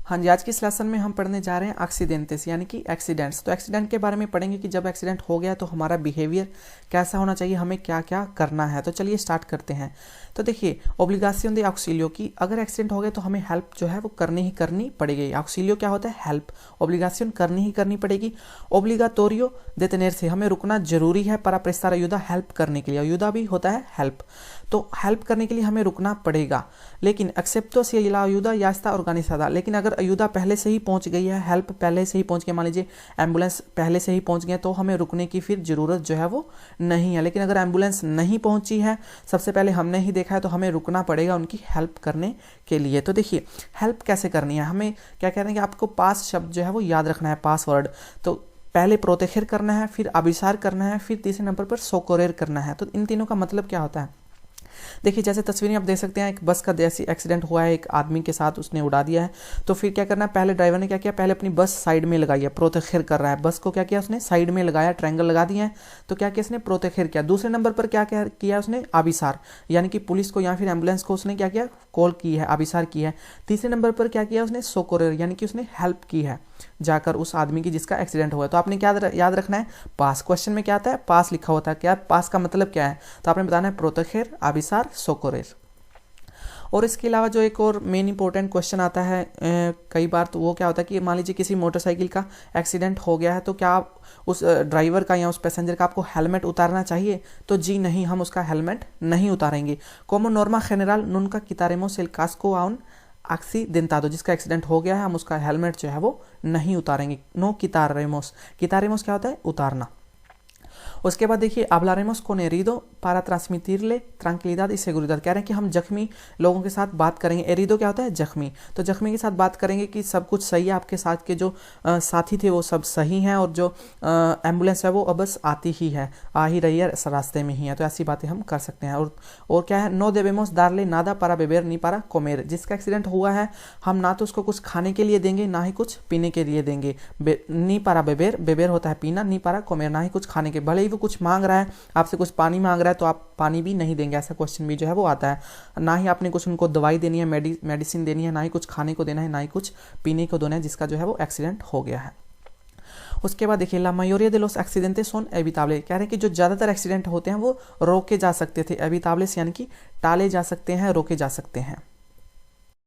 हाँ जी, आज की इस लेसन में हम पढ़ने जा रहे हैं एक्सीडेंट्स यानी कि एक्सीडेंट्स। तो एक्सीडेंट के बारे में पढ़ेंगे कि जब एक्सीडेंट हो गया तो हमारा बिहेवियर कैसा होना चाहिए, हमें क्या क्या करना है। तो चलिए स्टार्ट करते हैं। तो देखिए, ओब्लिगासियोन दे ऑक्सिलियो की अगर एक्सीडेंट हो गया तो हमें हेल्प जो है वो करनी ही करनी पड़ेगी। ऑक्सिलियो क्या होता है? हेल्प। ओब्लिगासियोन करनी ही करनी पड़ेगी। ओब्लिगाटोरियो दे टेनेरसे हमें रुकना जरूरी है para prestar ayuda हेल्प करने के लिए। अयुदा भी होता है हेल्प। तो हेल्प करने के लिए हमें रुकना पड़ेगा। लेकिन एक्सेप्टो si la ayuda ya está organizada, लेकिन अगर अयुदा पहले से ही पहुंच गई है, हेल्प पहले से ही पहुंच गई, मान लीजिए एम्बुलेंस पहले से ही पहुंच गए, तो हमें रुकने की फिर ज़रूरत जो है वो नहीं है। लेकिन अगर एम्बुलेंस नहीं पहुंची है, सबसे पहले हमने ही देखा है, तो हमें रुकना पड़ेगा उनकी हेल्प करने के लिए। तो देखिए हेल्प कैसे करनी है, हमें क्या कहते हैं कि आपको पास शब्द जो है वो याद रखना है, पासवर्ड। तो पहले प्रोतेखर करना है, फिर अभिसार करना है, फिर तीसरे नंबर पर सोकोरेर करना है। तो इन तीनों का मतलब क्या होता है? देखिए जैसे तस्वीरें आप देख सकते हैं, एक बस का जैसे एक्सीडेंट हुआ है, एक आदमी के साथ उसने उड़ा दिया है। तो फिर क्या करना है, पहले ड्राइवर ने क्या किया, पहले अपनी बस साइड में लगाई है, प्रोतेखिर कर रहा है, बस को क्या किया उसने साइड में लगाया, ट्रायंगल लगा दिया है। तो क्या किया उसने, प्रोतेखिर किया। दूसरे नंबर पर क्या किया उसने, आबिसार, यानी कि पुलिस को या फिर एम्बुलेंस को उसने क्या किया, कॉल की है, आबिसार की है। तीसरे नंबर पर क्या किया उसने, सोकोरेर, यानी कि उसने हेल्प की है जाकर उस आदमी की जिसका एक्सीडेंट हुआ है। तो आपने क्या याद रखना है, पास। क्वेश्चन में क्या आता है, पास लिखा होता है। क्या पास का मतलब क्या है? तो आपने बताना है प्रोतेखिर, आबिसार, सोकोरेर। और इसके अलावा जो एक और मेन इंपॉर्टेंट क्वेश्चन आता है कई बार, तो वो क्या होता है कि मान लीजिए किसी मोटरसाइकिल का एक्सीडेंट हो गया है, तो क्या आप उस ड्राइवर का या उस पैसेंजर का आपको हेलमेट उतारना चाहिए? तो जी नहीं, हम उसका हेलमेट नहीं उतारेंगे। कोमो नॉर्मा जनरल नunca quitaremos el casco a un accidentado, जिसका एक्सीडेंट हो गया है, हम उसका हेलमेट जो है वो नहीं उतारेंगे। नो quitaremos, quitaremos क्या होता है, उतारना। उसके बाद देखिए hablaremos con herido para transmitirle tranquilidad y seguridad। कह रहे हैं कि हम जख्मी लोगों के साथ बात करेंगे। एरिडो क्या होता है, जख्मी। तो जख्मी के साथ बात करेंगे कि सब कुछ सही है, आपके साथ के जो साथी थे वो सब सही हैं, और जो एम्बुलेंस है वो अब बस आती ही है, आ ही रही है, रास्ते में ही है। तो ऐसी बातें हम कर सकते हैं। और क्या है, no debemos darle nada para beber ni para comer। जिसका एक्सीडेंट हुआ है, हम ना तो उसको कुछ खाने के लिए देंगे, ना ही कुछ पीने के लिए देंगे। नी पारा बेबेर, बेबेर होता है पीना, नी पारा कोमेर, ना ही कुछ खाने के। भले ही वो कुछ मांग रहा है, आपसे कुछ पानी मांग रहा है, तो आप पानी भी नहीं देंगे, ऐसा क्वेश्चन भी जो है वो आता है। ना ही आपने कुछ उनको दवाई देनी है, मेडिसिन देनी है, ना ही कुछ खाने को देना है, ना ही कुछ पीने को देना है, जिसका जो है वो एक्सीडेंट हो गया है। उसके बाद देखिए ला मायोरिया दे लोस एक्सीडेंटेस सोन एविताबले। कह रहे हैं कि जो ज़्यादातर एक्सीडेंट होते हैं वो रोके जा सकते थे। एविताबलेस यानी कि टाले जा सकते हैं, रोके जा सकते हैं।